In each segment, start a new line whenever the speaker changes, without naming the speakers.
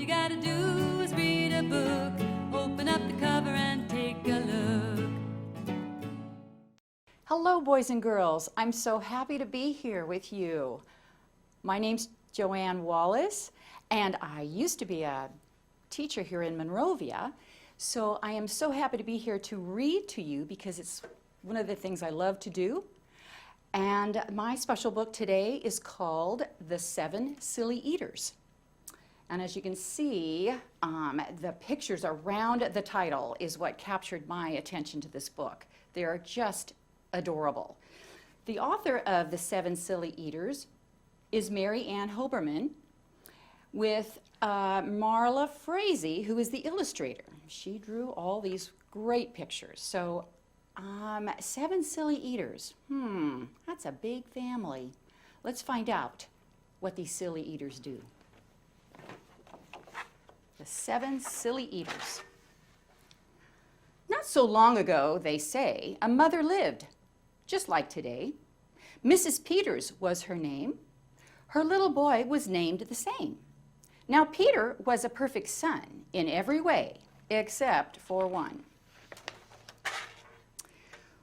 you gotta do is read a book, open up the cover and take a look.
Hello, boys and girls. I'm so happy to be here with you. My name's Joann Wallace, and I used to be a teacher here in Monrovia, so I am so happy to be here to read to you because it's one of the things I love to do. And my special book today is called The 7 Silly Eaters. And as you can see, the pictures around the title is what captured my attention to this book. They are just adorable. The author of The 7 Silly Eaters is Mary Ann Hoberman, with Marla Frazee, who is the illustrator. She drew all these great pictures. So 7 Silly Eaters, that's a big family. Let's find out what these silly eaters do. The 7 Silly Eaters. Not so long ago, they say, a mother lived, just like today. Mrs. Peters was her name. Her little boy was named the same. Now Peter was a perfect son in every way, except for one.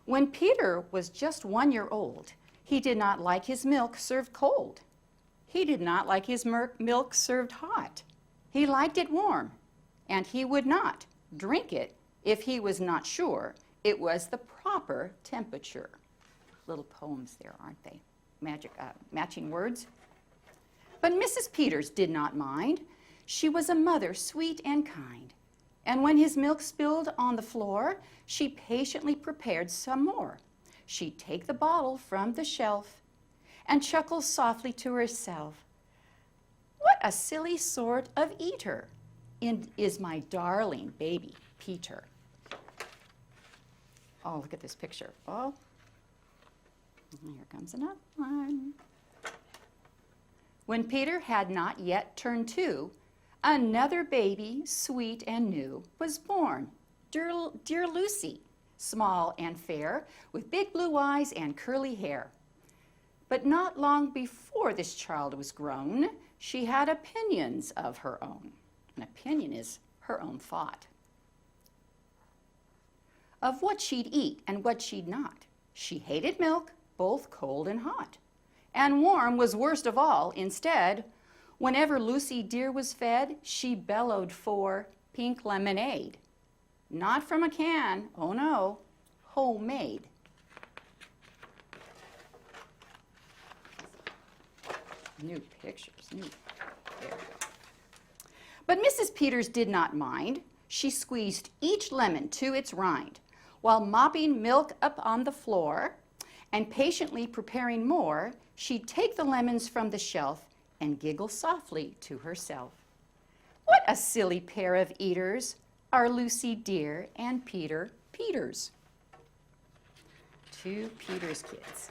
When Peter was just 1 year old, he did not like his milk served cold. He did not like his milk served hot. He liked it warm, and he would not drink it if he was not sure it was the proper temperature. Little poems there, aren't they? Matching words. But Mrs. Peters did not mind. She was a mother sweet and kind. And when his milk spilled on the floor, she patiently prepared some more. She'd take the bottle from the shelf and chuckle softly to herself. What a silly sort of eater is my darling baby Peter. Oh, look at this picture. Oh, here comes another one. When Peter had not yet turned 2, another baby, sweet and new, was born, dear Lucy, small and fair, with big blue eyes and curly hair. But not long before this child was grown, she had opinions of her own. An opinion is her own thought. Of what she'd eat and what she'd not. She hated milk, both cold and hot. And warm was worst of all. Instead, whenever Lucy dear was fed, she bellowed for pink lemonade. Not from a can, oh no, homemade. New pictures, there we go. But Mrs. Peters did not mind. She squeezed each lemon to its rind, while mopping milk up on the floor and patiently preparing more. She'd take the lemons from the shelf and giggle softly to herself. What a silly pair of eaters are Lucy dear and Peter Peters. 2 Peters kids.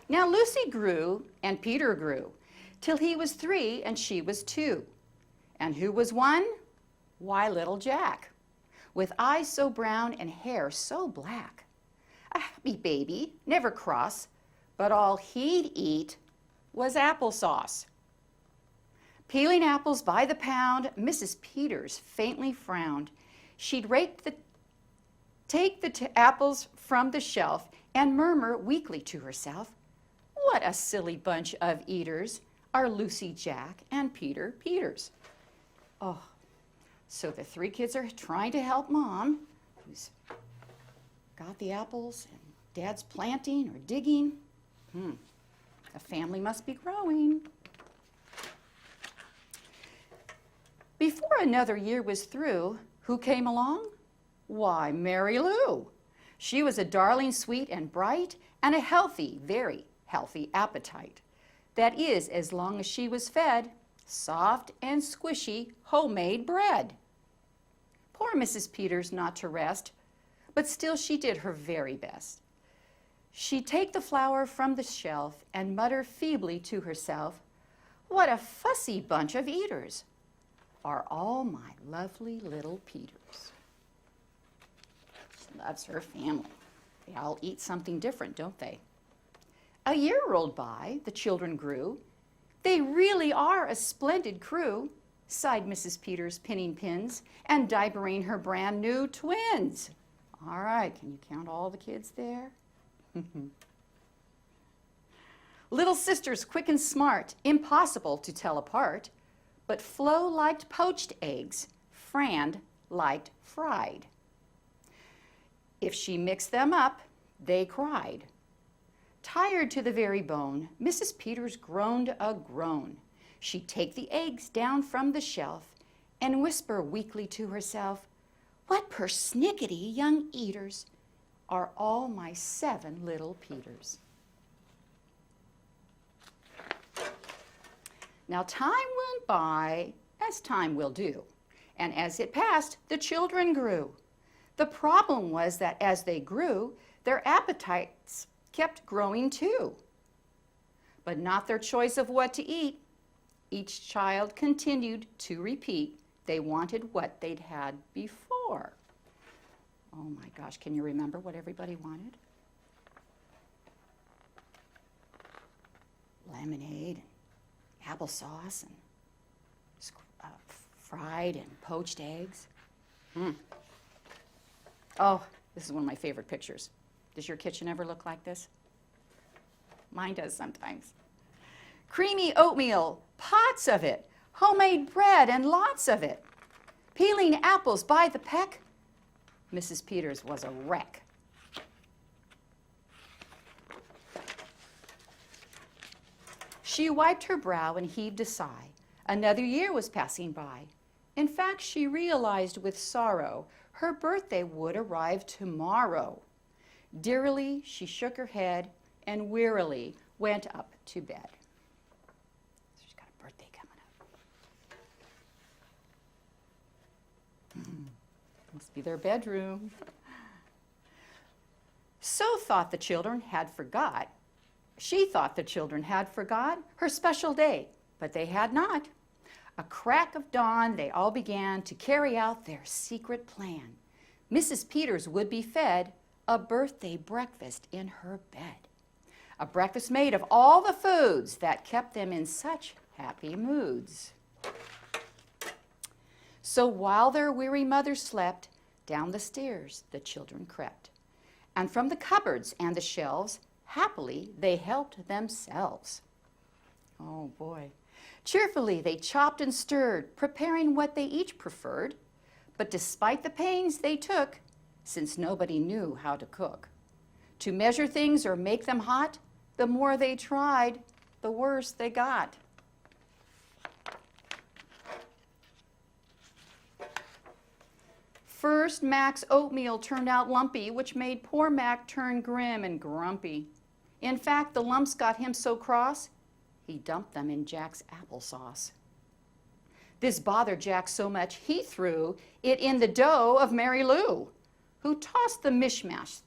Now Lucy grew and Peter grew till he was 3 and she was 2. And who was 1? Why, little Jack, with eyes so brown and hair so black. A happy baby, never cross, but all he'd eat was applesauce. Peeling apples by the pound, Mrs. Peters faintly frowned. She'd take the apples from the shelf and murmur weakly to herself, what a silly bunch of eaters are Lucy, Jack, and Peter Peters. Oh, so the 3 kids are trying to help Mom, who's got the apples, and Dad's planting or digging. The family must be growing. Before another year was through, who came along? Why, Mary Lou. She was a darling, sweet and bright, and a healthy, very healthy appetite. That is, as long as she was fed soft and squishy homemade bread. Poor Mrs. Peters not to rest, but still she did her very best. She'd take the flour from the shelf and mutter feebly to herself, what a fussy bunch of eaters are all my lovely little Peters. She loves her family. They all eat something different, don't they? A year rolled by, the children grew. They really are a splendid crew, sighed Mrs. Peters, pinning pins and diapering her brand new twins. All right, can you count all the kids there? Little sisters, quick and smart, impossible to tell apart. But Flo liked poached eggs, Fran liked fried. If she mixed them up, they cried. Tired to the very bone, Mrs. Peters groaned a groan. She'd take the eggs down from the shelf and whisper weakly to herself, "What persnickety young eaters are all my 7 little Peters." Now time went by, as time will do, and as it passed, the children grew. The problem was that as they grew, their appetites kept growing too. But not their choice of what to eat. Each child continued to repeat they wanted what they'd had before. Oh my gosh, can you remember what everybody wanted? Lemonade, and applesauce, and fried and poached eggs. Oh, this is one of my favorite pictures. Does your kitchen ever look like this? Mine does sometimes. Creamy oatmeal, pots of it. Homemade bread and lots of it. Peeling apples by the peck. Mrs. Peters was a wreck. She wiped her brow and heaved a sigh. Another year was passing by. In fact, she realized with sorrow her birthday would arrive tomorrow. Dearily, she shook her head and wearily went up to bed. She's got a birthday coming up. Must be their bedroom. So thought the children had forgot. She thought the children had forgot her special day, but they had not. A crack of dawn, they all began to carry out their secret plan. Mrs. Peters would be fed a birthday breakfast in her bed. A breakfast made of all the foods that kept them in such happy moods. So while their weary mother slept, down the stairs the children crept. And from the cupboards and the shelves, happily they helped themselves. Oh boy. Cheerfully they chopped and stirred, preparing what they each preferred. But despite the pains they took, since nobody knew how to cook, to measure things or make them hot, the more they tried, the worse they got. First, Mac's oatmeal turned out lumpy, which made poor Mac turn grim and grumpy. In fact, the lumps got him so cross, he dumped them in Jack's applesauce. This bothered Jack so much he threw it in the dough of Mary Lou, who tossed the mishmash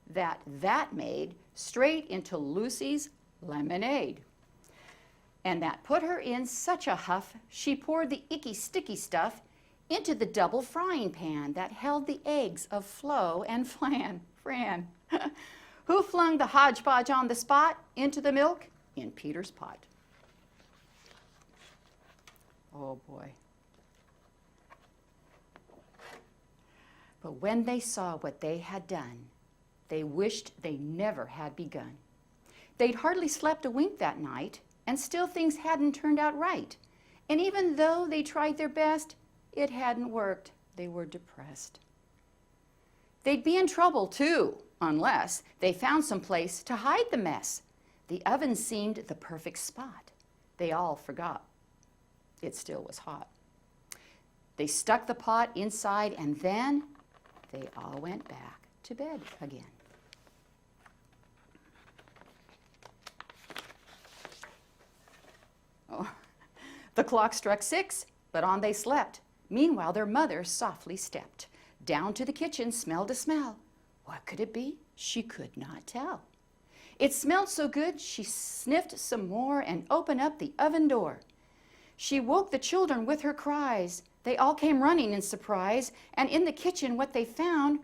that made straight into Lucy's lemonade. And that put her in such a huff, she poured the icky sticky stuff into the double frying pan that held the eggs of Flo and Fran, who flung the hodgepodge on the spot into the milk in Peter's pot. Oh boy. But when they saw what they had done, they wished they never had begun. They'd hardly slept a wink that night, and still things hadn't turned out right. And even though they tried their best, it hadn't worked. They were depressed. They'd be in trouble too, unless they found some place to hide the mess. The oven seemed the perfect spot. They all forgot. It still was hot. They stuck the pot inside, and then they all went back to bed again. Oh, the clock struck 6, but on they slept. Meanwhile, their mother softly stepped down to the kitchen, smelled a smell. What could it be? She could not tell. It smelled so good, she sniffed some more and opened up the oven door. She woke the children with her cries. They all came running in surprise, and in the kitchen what they found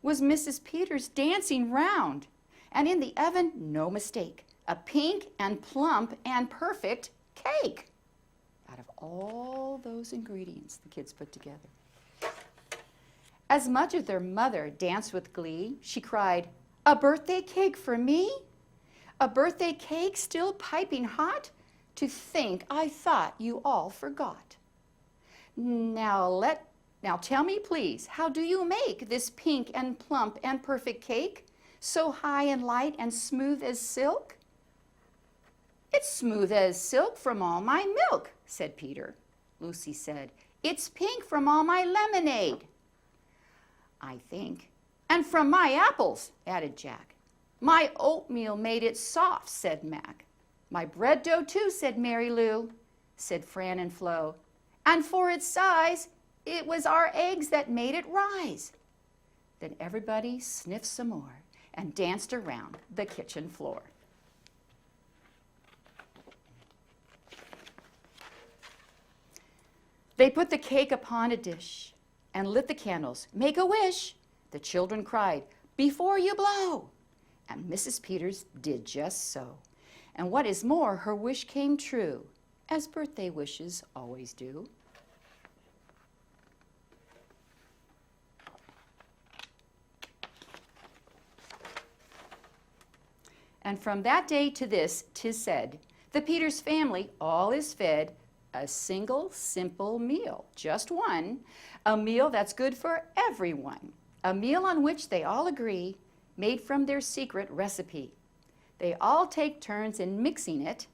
was Mrs. Peters dancing round. And in the oven, no mistake, a pink and plump and perfect cake out of all those ingredients the kids put together. As much as their mother danced with glee, she cried, "A birthday cake for me? A birthday cake still piping hot? To think I thought you all forgot. Now tell me please, how do you make this pink and plump and perfect cake, so high and light and smooth as silk?" "It's smooth as silk from all my milk," said Peter. Lucy said, "It's pink from all my lemonade." "I think, and from my apples," added Jack. "My oatmeal made it soft," said Mac. "My bread dough too," said Mary Lou, said Fran and Flo. "And for its size, it was our eggs that made it rise." Then everybody sniffed some more and danced around the kitchen floor. They put the cake upon a dish and lit the candles. "Make a wish," the children cried, "before you blow." And Mrs. Peters did just so. And what is more, her wish came true, as birthday wishes always do. And from that day to this, 'tis said, the Peters family all is fed a single simple meal, just one, a meal that's good for everyone, a meal on which they all agree, made from their secret recipe. They all take turns in mixing it.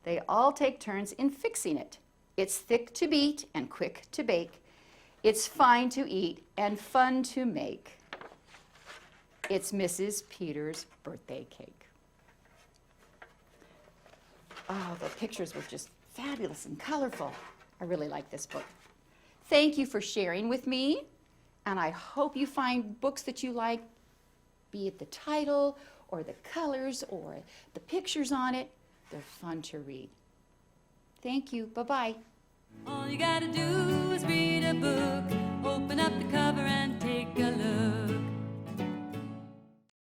They all take turns in fixing it. It's thick to beat and quick to bake. It's fine to eat and fun to make. It's Mrs. Peters' birthday cake. Oh, the pictures were just fabulous and colorful. I really like this book. Thank you for sharing with me, and I hope you find books that you like, be it the title or the colors or the pictures on it. They're fun to read. Thank you. Bye-bye.
All you gotta do is read a book, open up the cover and